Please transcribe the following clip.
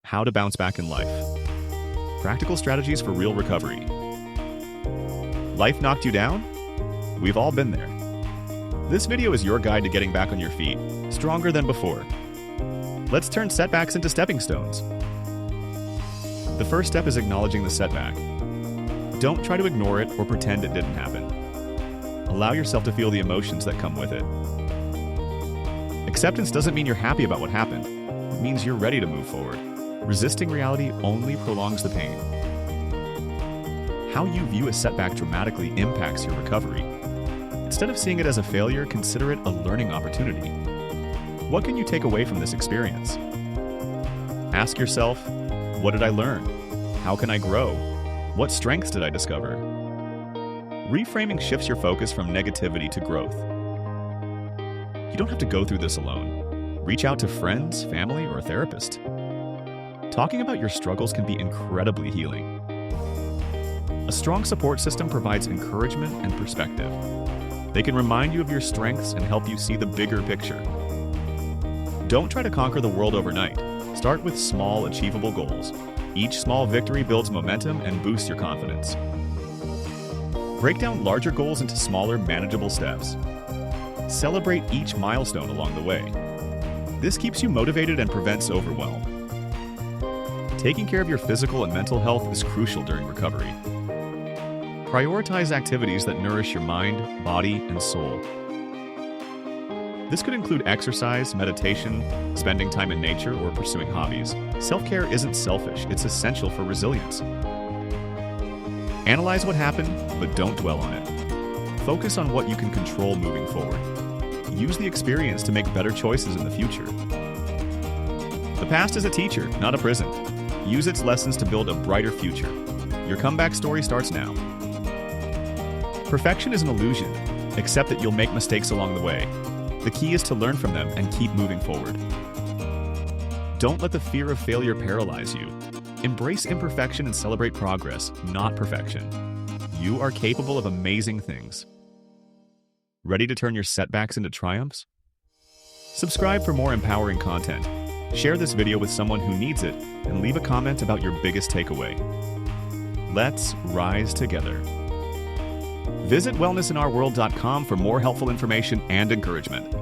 How to bounce back in life. Practical strategies for real recovery. Life knocked you down? We've all been there. This video is your guide to getting back on your feet, stronger than before. Let's turn setbacks into stepping stones. The first step is acknowledging the setback. Don't try to ignore it or pretend it didn't happen. Allow yourself to feel the emotions that come with it. Acceptance doesn't mean you're happy about what happened. It means you're ready to move forward. Resisting reality only prolongs the pain. How you view a setback dramatically impacts your recovery. Instead of seeing it as a failure, consider it a learning opportunity. What can you take away from this experience? Ask yourself, what did I learn? How can I grow? What strengths did I discover? Reframing shifts your focus from negativity to growth. You don't have to go through this alone. Reach out to friends, family, or a therapist. Talking about your struggles can be incredibly healing. A strong support system provides encouragement and perspective. They can remind you of your strengths and help you see the bigger picture. Don't try to conquer the world overnight. Start with small, achievable goals. Each small victory builds momentum and boosts your confidence. Break down larger goals into smaller, manageable steps. Celebrate each milestone along the way. This keeps you motivated and prevents overwhelm. Taking care of your physical and mental health is crucial during recovery. Prioritize activities that nourish your mind, body, and soul. This could include exercise, meditation, spending time in nature, or pursuing hobbies. Self-care isn't selfish, it's essential for resilience. Analyze what happened, but don't dwell on it. Focus on what you can control moving forward. Use the experience to make better choices in the future. The past is a teacher, not a prison. Use its lessons to build a brighter future. Your comeback story starts now. Perfection is an illusion. Accept that you'll make mistakes along the way. The key is to learn from them and keep moving forward. Don't let the fear of failure paralyze you. Embrace imperfection and celebrate progress, not perfection. You are capable of amazing things. Ready to turn your setbacks into triumphs? Subscribe for more empowering content. Share this video with someone who needs it, and leave a comment about your biggest takeaway. Let's rise together. Visit wellnessinourworld.com for more helpful information and encouragement.